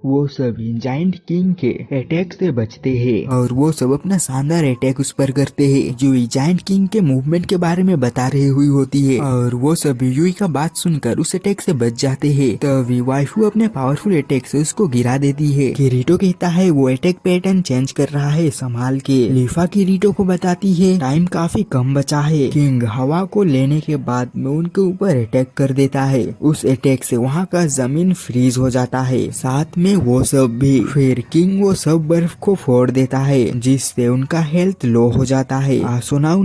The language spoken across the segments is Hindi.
वो सभी जाइंट किंग के अटैक से बचते हैं और वो सब अपना शानदार अटैक उस पर करते हैं। यूई जाइंट किंग के मूवमेंट के बारे में बता रही हुई होती है और वो सभी यूई का बात सुनकर उस अटैक से बच जाते हैं। तभी वाइफू अपने पावरफुल अटैक से उसको गिरा देती है। किरीटो कहता है वो अटैक पैटर्न चेंज कर रहा है संभाल के। लीफा किरीटो को बताती है टाइम काफी कम बचा है। किंग हवा को लेने के बाद में उनके ऊपर अटैक कर देता है। उस अटैक से वहाँ का जमीन फ्रीज हो जाता है, साथ में वो सब भी। फिर किंग वो सब बर्फ को फोड़ देता है जिससे उनका हेल्थ लो हो जाता है। आसुना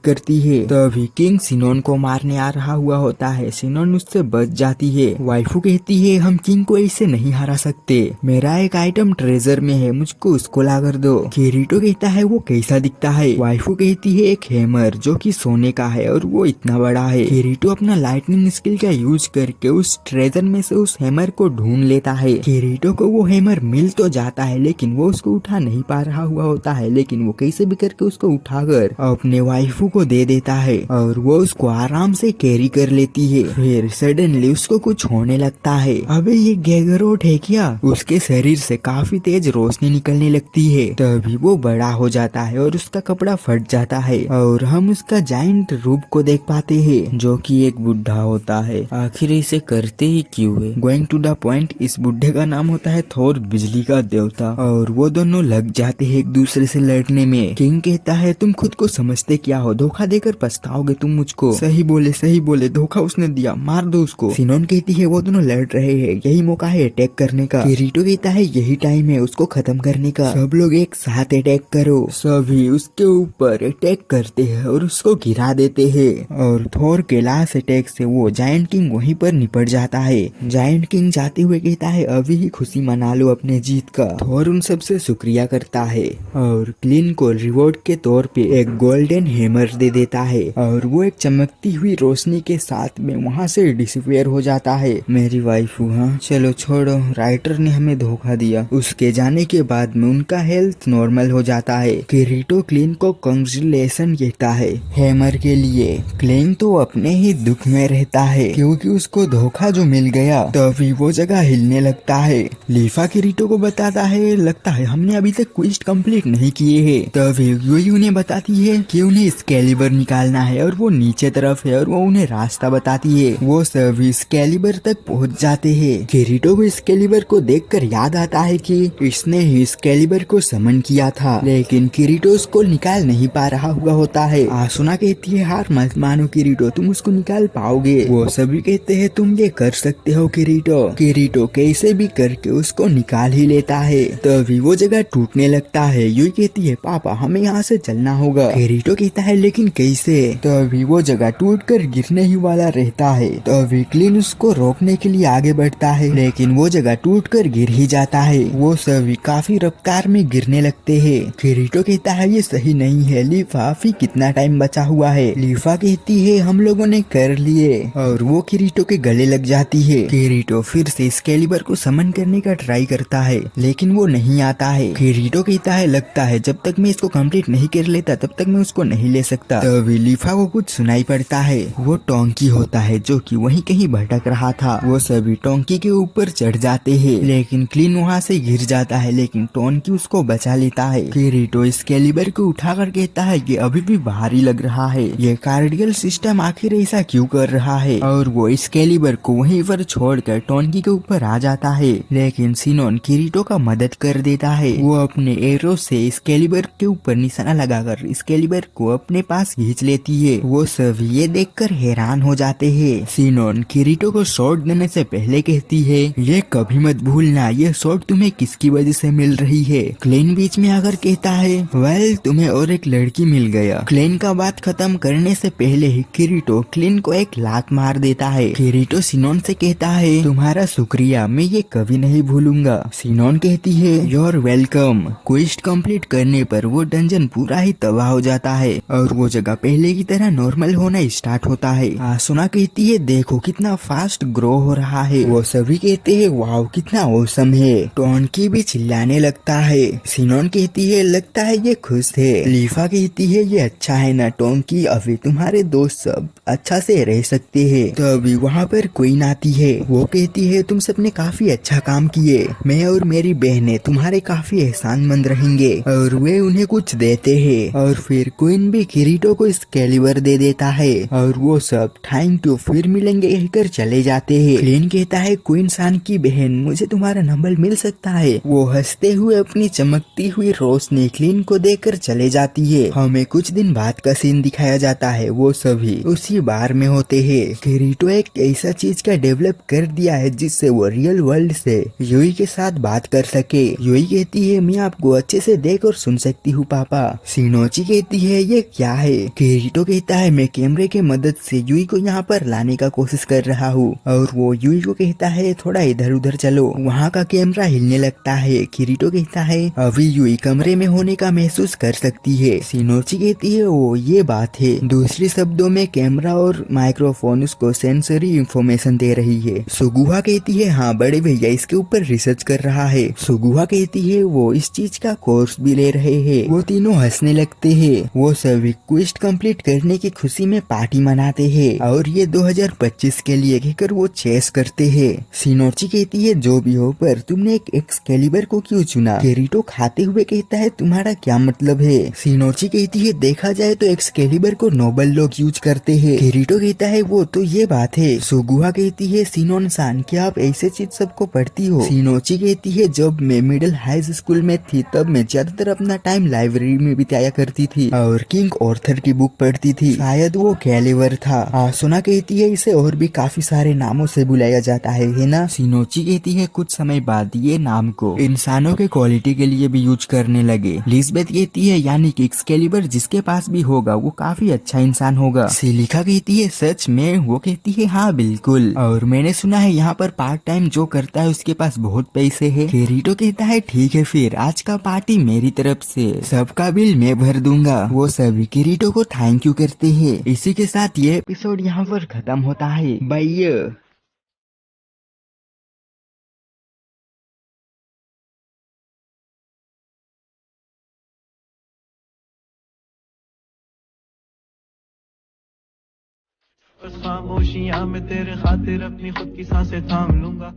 करती है। तभी किंग सिनोन को मारने आ रहा हुआ होता है। सिनोन उससे बच जाती है। वाइफू कहती है हम किंग को ऐसे नहीं हरा सकते, मेरा एक आइटम ट्रेजर में है, मुझको उसको ला कर दो। किरीटो कहता है वो कैसा दिखता है। वाइफू कहती है एक हैमर जो कि सोने का है और वो इतना बड़ा है। किरीटो अपना लाइटनिंग स्किल का यूज करके उस ट्रेजर में से उस हैमर को ढूंढ लेता है। किरीटो को वो हैमर मिल तो जाता है लेकिन वो उसको उठा नहीं पा रहा हुआ होता है, लेकिन वो कैसे भी करके उसको उठाकर अपने वाइफू को दे देता है और वो उसको आराम से कैरी कर लेती है। फिर सडनली उसको कुछ होने लगता है। अबे ये गैगरोट है क्या? उसके शरीर से काफी तेज रोशनी निकलने लगती है। तभी वो बड़ा हो जाता है और उसका कपड़ा फट जाता है और हम उसका जाइंट रूप को देख पाते हैं जो कि एक बुढ़ा होता है। आखिर इसे करते ही क्यों है? गोइंग टू द पॉइंट, इस बुढ़े का नाम होता है थोर, बिजली का देवता, और वो दोनों लग जाते हैं एक दूसरे से लड़ने में। किंग कहता है तुम खुद को समझते क्या हो, धोखा देकर पछताओगे तुम मुझको। सही बोले, धोखा उसने दिया, मार दो उसको। सिनोन कहती है वो दोनों लड़ रहे हैं, यही मौका है अटैक करने का। किरीटो कहता है यही टाइम है उसको खत्म करने का, सब लोग एक साथ अटैक करो। सभी उसके ऊपर अटैक करते हैं और उसको गिरा देते हैं और थोर के लास्ट अटैक से वो जायंट किंग वहीं पर निपट जाता है। जायंट किंग जाते हुए कहता है अभी ही खुशी मना लो अपने जीत का। थोर उन सबसे शुक्रिया करता है और क्लीन को रिवॉर्ड के तौर पे एक गोल्डन हैमर दे देता है और वो एक चमकती हुई रोशनी के साथ में वहाँ से डिसअपियर हो जाता है। मेरी वाइफू, हाँ चलो छोड़ो, राइटर ने हमें धोखा दिया। उसके जाने के बाद में उनका हेल्थ नॉर्मल हो जाता है। किरीटो क्लीन को कांग्रेचुलेशन कहता है हैमर के लिए। क्लीन तो अपने ही दुख में रहता है क्योंकि उसको धोखा जो मिल गया। तभी वो जगह हिलने लगता है। लीफा किरीटो को बताता है लगता है हमने अभी तक क्वेस्ट कंप्लीट नहीं किए हैं। तभी यूई उन्हें बताती है कि उन्हें स्केलिबर निकालना है और वो नीचे तरफ है और वो उन्हें रास्ता बताती है। वो सभी स्केलिबर तक पहुंच जाते हैं। किरीटो को स्केलिबर को देखकर याद आता है कि इसने ही स्केलिबर को समन किया था, लेकिन किरीटो उसको निकाल नहीं पा रहा हुआ होता है। आसुना कहती है हार मत मानो किरीटो, तुम उसको निकाल पाओगे। वो सभी कहते हैं तुम ये कर सकते हो किरीटो। किरीटो कैसे भी करके उसको निकाल ही लेता है। तभी वो जगह टूटने लगता है। यूई कहती है पापा हमें यहाँ से चलना होगा। किरीटो कहता है लेकिन कैसे? तभी वो जगह टूटकर गिरने ही वाला रहता है। तभी क्लीन उसको रोकने के लिए आगे बढ़ता है, लेकिन वो जगह टूटकर गिर ही जाता है। वो सभी काफी रफ्तार में गिरने लगते हैं। किरीटो कहता है ये सही नहीं है। लीफा अभी कितना टाइम बचा हुआ है? लीफा कहती है हम लोगों ने कर लिए और वो किरीटो के गले लग जाती है। किरीटो फिर से स्केलिबर को समन करने का ट्राई करता है लेकिन वो नहीं आता है। किरीटो कहता है लगता है जब तक मैं इसको कंप्लीट नहीं कर लेता तब तक मैं उसको नहीं ले सकता। तभी लीफा को कुछ सुनाई पड़ता है। वो टोंकी होता है जो कि वहीं कहीं भटक रहा था। वो सभी टोंकी के ऊपर चढ़ जाते हैं लेकिन क्लीन वहाँ से गिर जाता है, लेकिन टोंकी उसको बचा लेता है। किरीटो स्केलिबर को उठाकर कहता है कि अभी भी भारी लग रहा है, ये कार्डियल सिस्टम आखिर ऐसा क्यों कर रहा है? और वो स्केलिबर को वहीं पर छोड़कर टोंकी के ऊपर आ जाता है, लेकिन सिनोन किरीटो का मदद कर देता है। वो अपने एरो से स्केलिबर के ऊपर निशाना लगाकर स्केलिबर को अपने पास खींच लेती है। वो सभी ये देखकर हैरान हो जाते हैं। सिनोन किरीटो को शॉट देने से पहले कहती है ये कभी मत भूलना ये शॉट तुम्हें किसकी वजह से मिल रही है। क्लेन बीच में आकर कहता है वेल तुम्हें और एक लड़की मिल गया। क्लेन का बात खत्म करने से पहले ही किरीटो क्लेन को एक लात मार देता है। किरीटो सिनोन से कहता है तुम्हारा शुक्रिया, मैं ये कभी नहीं भूलूंगा। सिनोन कहती है योर वेलकम। क्वेस्ट कंप्लीट करने पर वो डंजन पूरा ही तबाह हो जाता है और और वो जगह पहले की तरह नॉर्मल होना स्टार्ट होता है। आसुना कहती है देखो कितना फास्ट ग्रो हो रहा है। वो सभी कहते हैं वाव कितना औसम है। टोनकी भी चिल्लाने लगता है। सिनोन कहती है लगता है ये खुश है। लीफा कहती है ये अच्छा है ना टोनकी, अभी तुम्हारे दोस्त सब अच्छा से रह सकते हैं। तो अभी वहाँ पर क्वीन आती है। वो कहती है तुम सबने काफी अच्छा काम किए, मैं और मेरी बहनें तुम्हारे काफी एहसानमंद रहेंगे। और वे उन्हें कुछ देते हैं और फिर क्वीन भी किरीटो को एक्सकेलिबर दे देता है और वो सब थैंक यू फिर मिलेंगे कहकर चले जाते हैं। क्लीन कहता है क्वीन सान की बहन मुझे तुम्हारा नंबर मिल सकता है। वो हंसते हुए अपनी चमकती हुई रोशनी क्लीन को देकर चले जाती है। हमें कुछ दिन बाद का सीन दिखाया जाता है। वो सभी उसी बार में होते हैं। किरीटो एक ऐसा चीज का डेवलप कर दिया है जिससे वो रियल वर्ल्ड से यूई के साथ बात कर सके। यूई कहती है मैं आपको अच्छे से देख और सुन सकती हूँ पापा। शिनोची कहती है ये क्या है। किरीटो कहता है मैं कैमरे के मदद से यूई को यहाँ पर लाने का कोशिश कर रहा हूँ। और वो यूई को कहता है थोड़ा इधर उधर चलो। वहाँ का कैमरा हिलने लगता है। किरीटो कहता है अभी यूई कमरे में होने का महसूस कर सकती है। शिनोची कहती है ओ ये बात है। दूसरे शब्दों में कैमरा और माइक्रोफोन उसको सेंसरी इंफॉर्मेशन दे रही है। सुगुहा कहती है हाँ बड़े भैया इसके ऊपर रिसर्च कर रहा है। सुगुहा कहती है वो इस चीज का कोर्स भी ले रहे हैं। वो तीनों हंसने लगते हैं। वो सभी क्वेस्ट कंप्लीट करने की खुशी में पार्टी मनाते हैं और ये 2025 के लिए कहकर वो चेस करते हैं। शिनोची कहती है जो भी हो पर तुमने एक एक्सकेलिबर को क्यों चुना। किरीटो खाते हुए कहता है तुम्हारा क्या मतलब है। शिनोची कहती है देखा जाए तो एक्सकेलिबर को नोबल लोग यूज करते हैं। किरीटो कहता है वो तो ये बात है। सुगुहा कहती है सिनोन सान क्या आप ऐसे चीज सबको पढ़ती हो। शिनोची कहती है जब मैं मिडिल हाई स्कूल में थी तब मैं ज्यादातर अपना टाइम लाइब्रेरी में बिताया करती थी और किंग ऑर्थर की बुक पढ़ती थी, शायद वो कैलिवर था। आसुना कहती है इसे और भी काफी सारे नामों से बुलाया जाता है ना। शिनोची कहती है कुछ समय बाद ये नाम को इंसानों के क्वालिटी के लिए भी यूज करने लगे। लिस्बेथ कहती है यानी कि एक्सकेलिबर जिसके पास भी होगा वो काफी अच्छा इंसान होगा। सिलिका कहती है सच में। वो कहती है हाँ बिल्कुल, और मैंने सुना है यहाँ पर पार्ट टाइम जो करता है उसके पास बहुत पैसे है। किरीटो कहता है ठीक है फिर आज का पार्टी मेरी तरफ से, सबका बिल मैं भर दूंगा। वो सभी किरीटो को थैंक यू करते हैं। इसी के साथ ये एपिसोड यहाँ पर खत्म होता है। बाय। बस खामोशियां में तेरे खातिर अपनी खुद की सांसें थाम लूंगा।